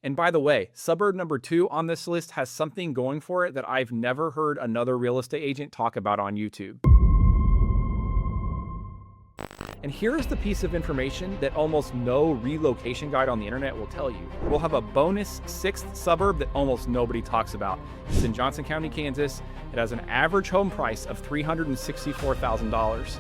And by the way, suburb number 2 on this list has something going for it that I've never heard another real estate agent talk about on YouTube. And here is the piece of information that almost no relocation guide on the internet will tell you. We'll have a bonus 6th suburb that almost nobody talks about. It's in Johnson County, Kansas. It has an average home price of $364,000.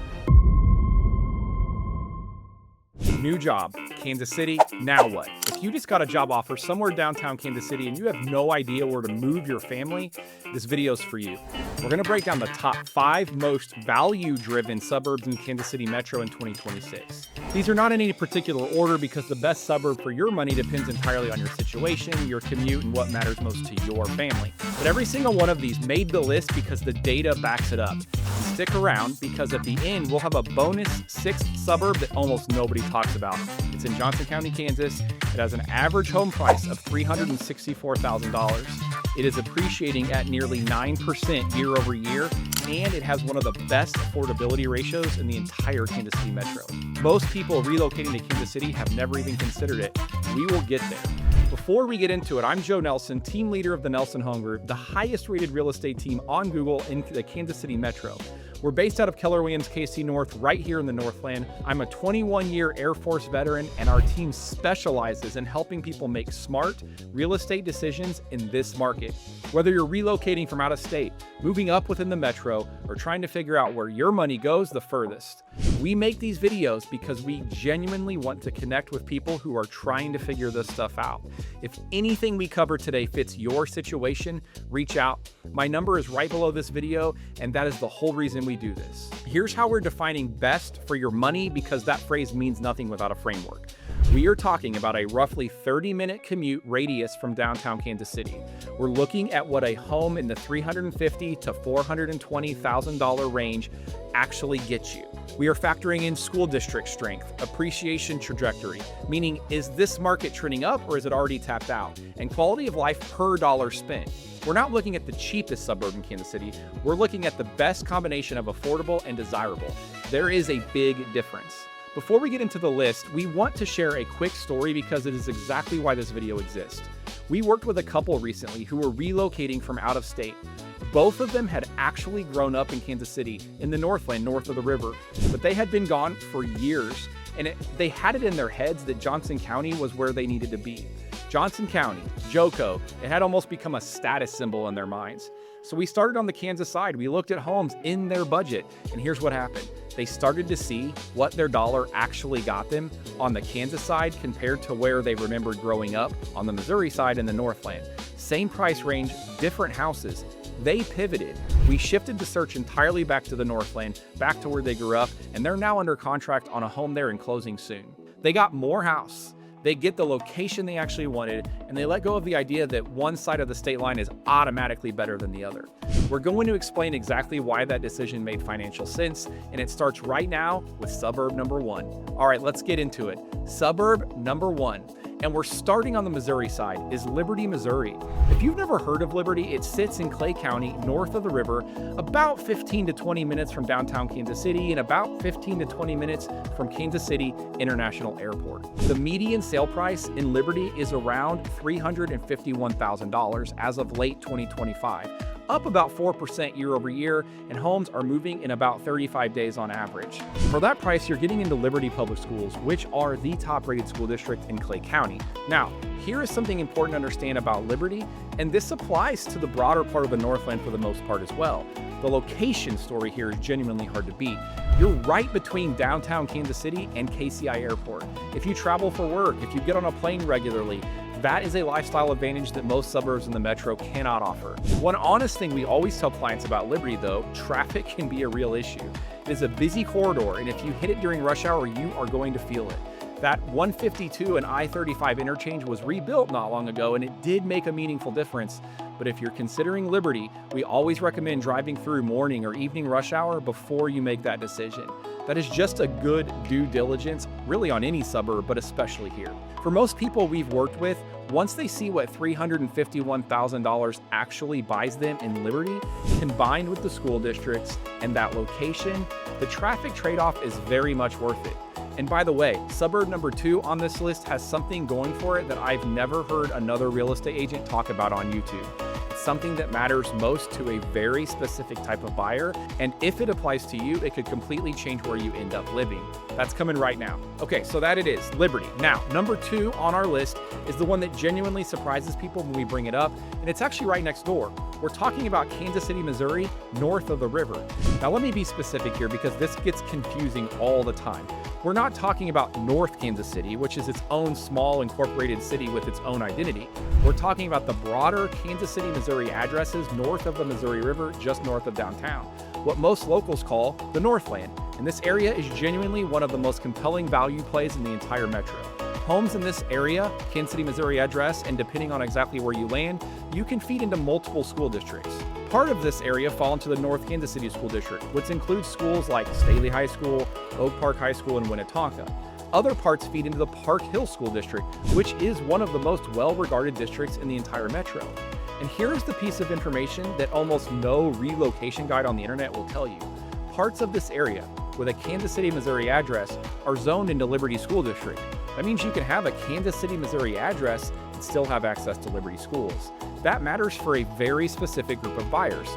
New job, Kansas City, now what? If you just got a job offer somewhere downtown Kansas City and you have no idea where to move your family, this video's for you. We're gonna break down the top 5 most value-driven suburbs in Kansas City Metro in 2026. These are not in any particular order because the best suburb for your money depends entirely on your situation, your commute, and what matters most to your family. But every single one of these made the list because the data backs it up. Stick around because at the end, we'll have a bonus 6th suburb that almost nobody talks about. It's in Johnson County, Kansas. It has an average home price of $364,000. It is appreciating at nearly 9% year over year, and it has one of the best affordability ratios in the entire Kansas City Metro. Most people relocating to Kansas City have never even considered it. We will get there. Before we get into it, I'm Joe Nelson, team leader of the Nelson Home Group, the highest rated real estate team on Google in the Kansas City Metro. We're based out of Keller Williams KC North, right here in the Northland. I'm a 21-year Air Force veteran, and our team specializes in helping people make smart real estate decisions in this market. Whether you're relocating from out of state, moving up within the metro, or trying to figure out where your money goes the furthest, we make these videos because we genuinely want to connect with people who are trying to figure this stuff out. If anything we cover today fits your situation, reach out. My number is right below this video, and that is the whole reason we do this. Here's how we're defining best for your money, because that phrase means nothing without a framework. We are talking about a roughly 30-minute commute radius from downtown Kansas City. We're looking at what a home in the $350,000 to $420,000 range actually gets you. We are factoring in school district strength, appreciation trajectory, meaning is this market trending up or is it already tapped out, and quality of life per dollar spent. We're not looking at the cheapest suburb in Kansas City. We're looking at the best combination of affordable and desirable. There is a big difference. Before we get into the list, we want to share a quick story because it is exactly why this video exists. We worked with a couple recently who were relocating from out of state. Both of them had actually grown up in Kansas City, in the Northland, north of the river, but they had been gone for years, and they had it in their heads that Johnson County was where they needed to be. Johnson County, JOCO, it had almost become a status symbol in their minds. So we started on the Kansas side. We looked at homes in their budget, and here's what happened. They started to see what their dollar actually got them on the Kansas side compared to where they remembered growing up on the Missouri side in the Northland. Same price range, different houses. They pivoted. We shifted the search entirely back to the Northland, back to where they grew up, and they're now under contract on a home there and closing soon. They got more house. They get the location they actually wanted, and they let go of the idea that one side of the state line is automatically better than the other. We're going to explain exactly why that decision made financial sense, and it starts right now with suburb number 1. All right, let's get into it. Suburb number 1. And we're starting on the Missouri side, is Liberty, Missouri. If you've never heard of Liberty, it sits in Clay County, north of the river, about 15 to 20 minutes from downtown Kansas City and about 15 to 20 minutes from Kansas City International Airport. The median sale price in Liberty is around $351,000 as of late 2025, up about 4% year over year, and homes are moving in about 35 days on average. For that price, you're getting into Liberty Public Schools, which are the top-rated school district in Clay County. Now, here is something important to understand about Liberty, and this applies to the broader part of the Northland for the most part as well. The location story here is genuinely hard to beat. You're right between downtown Kansas City and KCI Airport. If you travel for work, if you get on a plane regularly, that is a lifestyle advantage that most suburbs in the metro cannot offer. One honest thing we always tell clients about Liberty, though, traffic can be a real issue. It is a busy corridor, and if you hit it during rush hour, you are going to feel it. That 152 and I-35 interchange was rebuilt not long ago, and it did make a meaningful difference. But if you're considering Liberty, we always recommend driving through morning or evening rush hour before you make that decision. That is just a good due diligence, really on any suburb, but especially here. For most people we've worked with, once they see what $351,000 actually buys them in Liberty, combined with the school districts and that location, the traffic trade-off is very much worth it. And by the way, suburb number 2 on this list has something going for it that I've never heard another real estate agent talk about on YouTube. It's something that matters most to a very specific type of buyer, and if it applies to you, it could completely change where you end up living. That's coming right now. Okay, so that it is, Liberty. Now, number 2 on our list is the one that genuinely surprises people when we bring it up, and it's actually right next door. We're talking about Kansas City, Missouri, north of the river. Now, let me be specific here because this gets confusing all the time. We're not talking about North Kansas City, which is its own small incorporated city with its own identity. We're talking about the broader Kansas City, Missouri addresses north of the Missouri River, just north of downtown, what most locals call the Northland. And this area is genuinely one of the most compelling value plays in the entire metro. Homes in this area, Kansas City, Missouri address, and depending on exactly where you land, you can feed into multiple school districts. Part of this area fall into the North Kansas City School District, which includes schools like Staley High School, Oak Park High School, and Winnetonka. Other parts feed into the Park Hill School District, which is one of the most well-regarded districts in the entire metro. And here's the piece of information that almost no relocation guide on the internet will tell you. Parts of this area with a Kansas City, Missouri address are zoned into Liberty School District. That means you can have a Kansas City, Missouri address and still have access to Liberty schools. That matters for a very specific group of buyers.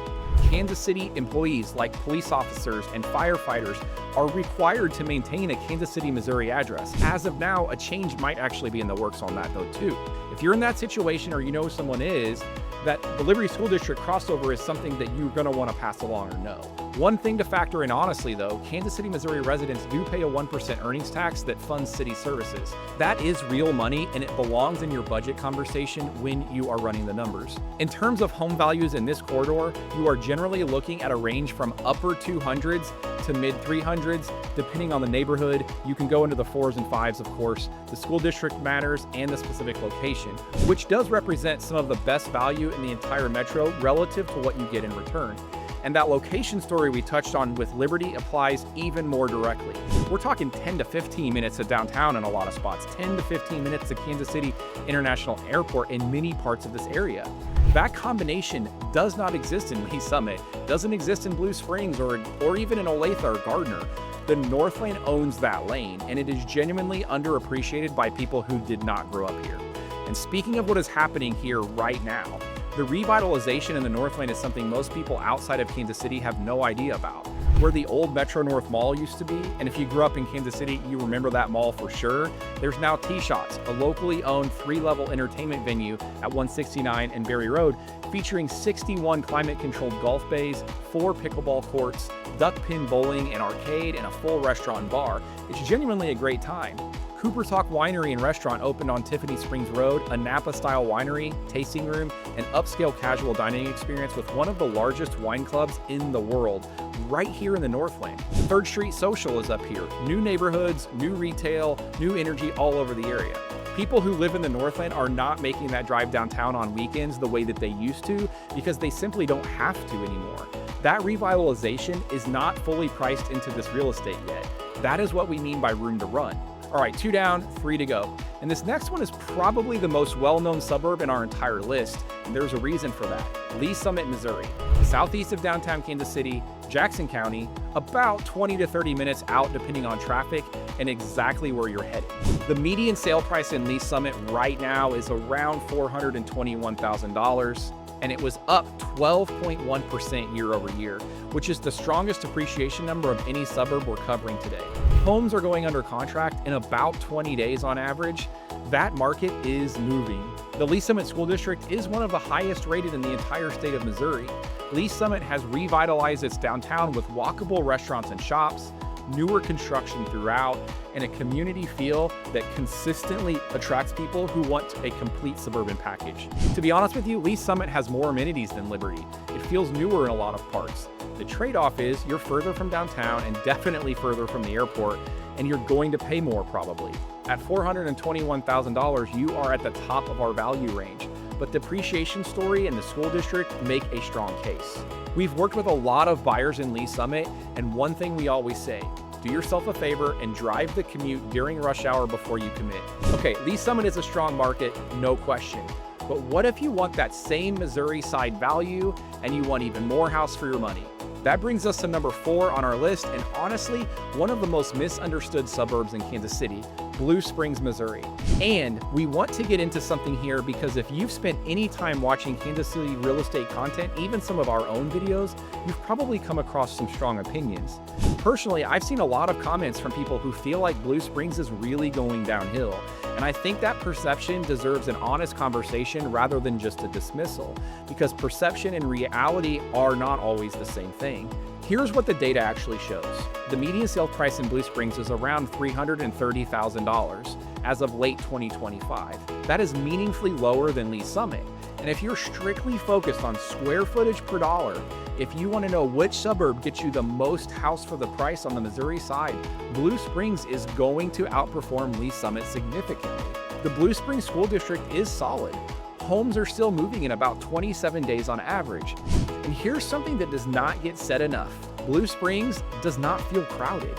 Kansas City employees like police officers and firefighters are required to maintain a Kansas City, Missouri address. As of now, a change might actually be in the works on that though too. If you're in that situation or you know someone is, that the Liberty School District crossover is something that you're going to want to pass along or know. One thing to factor in honestly though, Kansas City, Missouri residents do pay a 1% earnings tax that funds city services. That is real money and it belongs in your budget conversation when you are running the numbers. In terms of home values in this corridor, you are generally looking at a range from upper 200s to mid 300s, depending on the neighborhood. You can go into the 4s and 5s, of course. The school district matters and the specific location, which does represent some of the best value in the entire metro relative to what you get in return. And that location story we touched on with Liberty applies even more directly. We're talking 10 to 15 minutes to downtown in a lot of spots, 10 to 15 minutes to Kansas City International Airport in many parts of this area. That combination does not exist in Lee Summit, doesn't exist in Blue Springs or even in Olathe or Gardner. The Northland owns that lane, and it is genuinely underappreciated by people who did not grow up here. And speaking of what is happening here right now, the revitalization in the Northland is something most people outside of Kansas City have no idea about. Where the old Metro North Mall used to be, and if you grew up in Kansas City, you remember that mall for sure, there's now T-Shots, a locally owned 3-level entertainment venue at 169 and Berry Road, featuring 61 climate-controlled golf bays, 4 pickleball courts, duck pin bowling, an arcade, and a full restaurant and bar. It's genuinely a great time. Cooper's Hawk Winery and Restaurant opened on Tiffany Springs Road, a Napa-style winery, tasting room, and upscale casual dining experience with one of the largest wine clubs in the world, right here in the Northland. 3rd Street Social is up here. New neighborhoods, new retail, new energy all over the area. People who live in the Northland are not making that drive downtown on weekends the way that they used to because they simply don't have to anymore. That revitalization is not fully priced into this real estate yet. That is what we mean by room to run. All right, 2 down, 3 to go. And this next one is probably the most well-known suburb in our entire list, and there's a reason for that. Lee Summit, Missouri, southeast of downtown Kansas City, Jackson County, about 20 to 30 minutes out depending on traffic, and exactly where you're headed. The median sale price in Lee Summit right now is around $421,000. And it was up 12.1% year over year, which is the strongest appreciation number of any suburb we're covering today. Homes are going under contract in about 20 days on average. That market is moving. The Lee Summit School District is one of the highest rated in the entire state of Missouri. Lee Summit has revitalized its downtown with walkable restaurants and shops, newer construction throughout, and a community feel that consistently attracts people who want a complete suburban package. To be honest with you, Lee Summit has more amenities than Liberty. It feels newer in a lot of parts. The trade-off is you're further from downtown and definitely further from the airport, and you're going to pay more probably. At $421,000, you are at the top of our value range, but the appreciation story and the school district make a strong case. We've worked with a lot of buyers in Lee Summit, and one thing we always say, do yourself a favor and drive the commute during rush hour before you commit. Okay, Lee Summit is a strong market, no question. But what if you want that same Missouri side value and you want even more house for your money? That brings us to number 4 on our list, and honestly, one of the most misunderstood suburbs in Kansas City, Blue Springs, Missouri. And we want to get into something here because if you've spent any time watching Kansas City real estate content, even some of our own videos, you've probably come across some strong opinions. Personally, I've seen a lot of comments from people who feel like Blue Springs is really going downhill. And I think that perception deserves an honest conversation rather than just a dismissal, because perception and reality are not always the same thing. Here's what the data actually shows. The median sale price in Blue Springs is around $330,000 as of late 2025. That is meaningfully lower than Lee Summit. And if you're strictly focused on square footage per dollar, if you want to know which suburb gets you the most house for the price on the Missouri side, Blue Springs is going to outperform Lee Summit significantly. The Blue Springs School District is solid. Homes are still moving in about 27 days on average. And here's something that does not get said enough. Blue Springs does not feel crowded.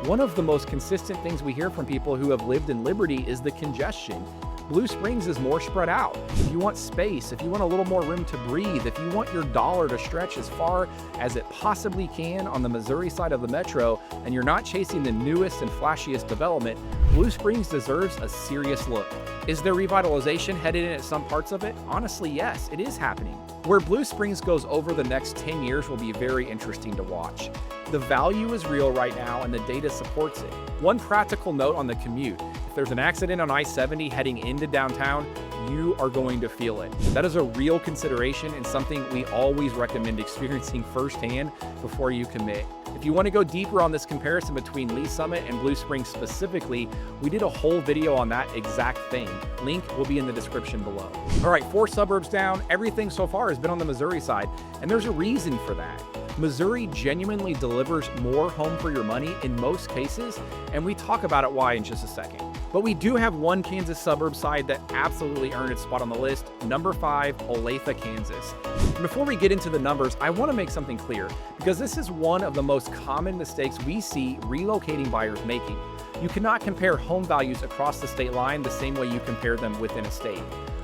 One of the most consistent things we hear from people who have lived in Liberty is the congestion. Blue Springs is more spread out. If you want space, if you want a little more room to breathe, if you want your dollar to stretch as far as it possibly can on the Missouri side of the metro, and you're not chasing the newest and flashiest development, Blue Springs deserves a serious look. Is there revitalization headed in at some parts of it? Honestly, yes, it is happening. Where Blue Springs goes over the next 10 years will be very interesting to watch. The value is real right now and the data supports it. One practical note on the commute: if there's an accident on I-70 heading into downtown, you are going to feel it. That is a real consideration and something we always recommend experiencing firsthand before you commit. If you want to go deeper on this comparison between Lee Summit and Blue Springs specifically, we did a whole video on that exact thing. Link will be in the description below. All right, 4 suburbs down. Everything so far has been on the Missouri side, and there's a reason for that. Missouri genuinely delivers more home for your money in most cases, and we talk about it why in just a second. But we do have one Kansas suburb side that absolutely earned its spot on the list, number 5, Olathe, Kansas. And before we get into the numbers, I want to make something clear, because this is one of the most common mistakes we see relocating buyers making. You cannot compare home values across the state line the same way you compare them within a state.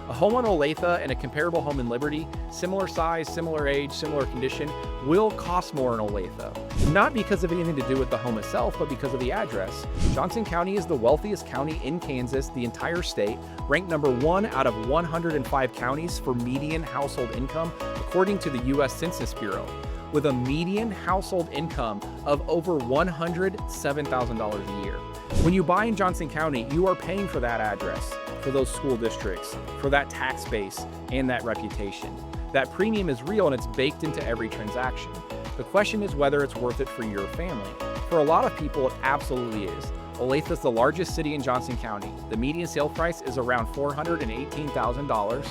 A home on Olathe and a comparable home in Liberty, similar size, similar age, similar condition, will cost more in Olathe. Not because of anything to do with the home itself, but because of the address. Johnson County is the wealthiest county in Kansas, the entire state, ranked number 1 out of 105 counties for median household income, according to the U.S. Census Bureau, with a median household income of over $107,000 a year. When you buy in Johnson County, you are paying for that address, for those school districts, for that tax base, and that reputation. That premium is real and it's baked into every transaction. The question is whether it's worth it for your family. For a lot of people, it absolutely is. Olathe is the largest city in Johnson County. The median sale price is around $418,000,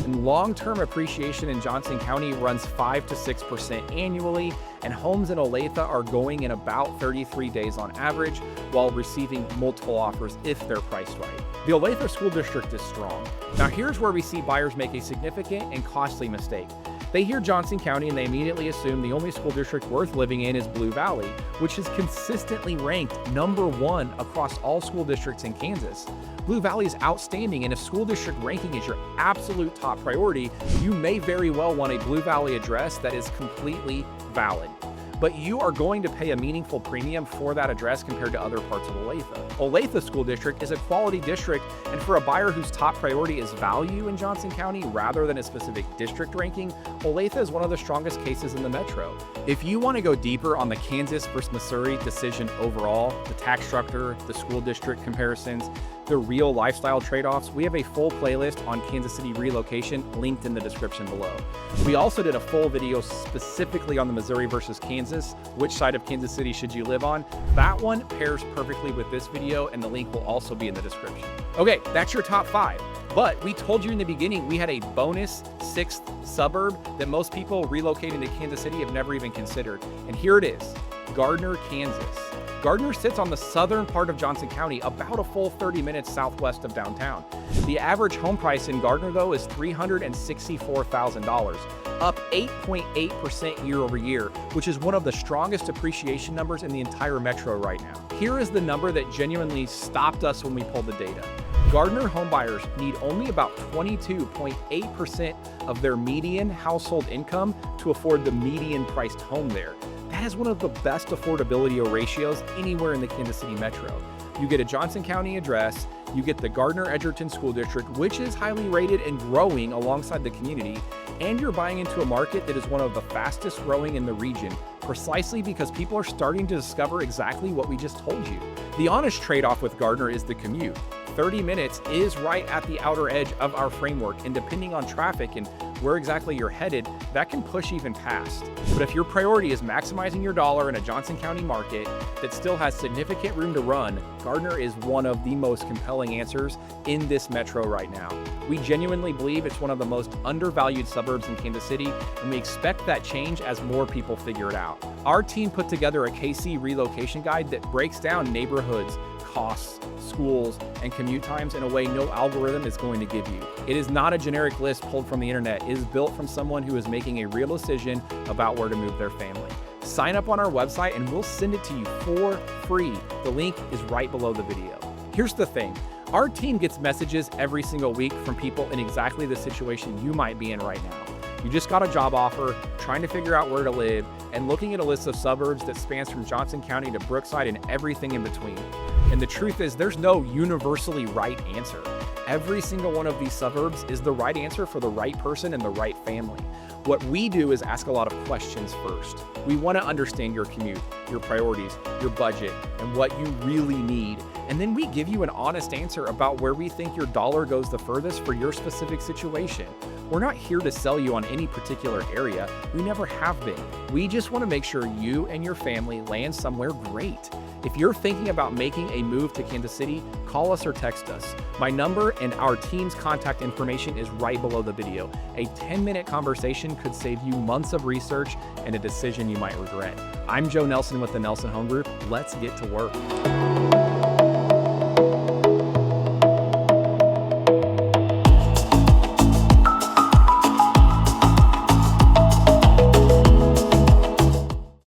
and long-term appreciation in Johnson County runs 5 to 6% annually, and homes in Olathe are going in about 33 days on average, while receiving multiple offers if they're priced right. The Olathe School District is strong. Now here's where we see buyers make a significant and costly mistake. They hear Johnson County and they immediately assume the only school district worth living in is Blue Valley, which is consistently ranked number 1 across all school districts in Kansas. Blue Valley is outstanding, and if school district ranking is your absolute top priority, you may very well want a Blue Valley address that is completely valid. But you are going to pay a meaningful premium for that address compared to other parts of Olathe. Olathe School District is a quality district, and for a buyer whose top priority is value in Johnson County rather than a specific district ranking, Olathe is one of the strongest cases in the metro. If you want to go deeper on the Kansas versus Missouri decision overall, the tax structure, the school district comparisons, the real lifestyle trade-offs, we have a full playlist on Kansas City Relocation linked in the description below. We also did a full video specifically on the Missouri versus Kansas. Which side of Kansas City should you live on? That one pairs perfectly with this video, and the link will also be in the description. Okay, that's your top 5. But we told you in the beginning we had a bonus 6th suburb that most people relocating to Kansas City have never even considered. And here it is, Gardner, Kansas. Gardner sits on the southern part of Johnson County, about a full 30 minutes southwest of downtown. The average home price in Gardner, though, is $364,000, up 8.8% year over year, which is one of the strongest appreciation numbers in the entire metro right now. Here is the number that genuinely stopped us when we pulled the data. Gardner homebuyers need only about 22.8% of their median household income to afford the median priced home there. That is one of the best affordability ratios anywhere in the Kansas City metro. You get a Johnson County address, you get the Gardner-Edgerton School District, which is highly rated and growing alongside the community, and you're buying into a market that is one of the fastest growing in the region, precisely because people are starting to discover exactly what we just told you. The honest trade-off with Gardner is the commute. 30 minutes is right at the outer edge of our framework, and depending on traffic and where exactly you're headed, that can push even past. But if your priority is maximizing your dollar in a Johnson County market that still has significant room to run, Gardner is one of the most compelling answers in this metro right now. We genuinely believe it's one of the most undervalued suburbs in Kansas City, and we expect that change as more people figure it out. Our team put together a KC Relocation guide that breaks down neighborhoods, costs, schools, and commute times in a way no algorithm is going to give you. It is not a generic list pulled from the internet. It is built from someone who is making a real decision about where to move their family. Sign up on our website and we'll send it to you for free. The link is right below the video. Here's the thing. Our team gets messages every single week from people in exactly the situation you might be in right now. You just got a job offer, trying to figure out where to live, and looking at a list of suburbs that spans from Johnson County to Brookside and everything in between. And the truth is, there's no universally right answer. Every single one of these suburbs is the right answer for the right person and the right family. What we do is ask a lot of questions first. We want to understand your commute, your priorities, your budget, and what you really need. And then we give you an honest answer about where we think your dollar goes the furthest for your specific situation. We're not here to sell you on any particular area. We never have been. We just want to make sure you and your family land somewhere great. If you're thinking about making a move to Kansas City, call us or text us. My number and our team's contact information is right below the video. A 10-minute conversation could save you months of research and a decision you might regret. I'm Joe Nelson with the Nelson Home Group. Let's get to work.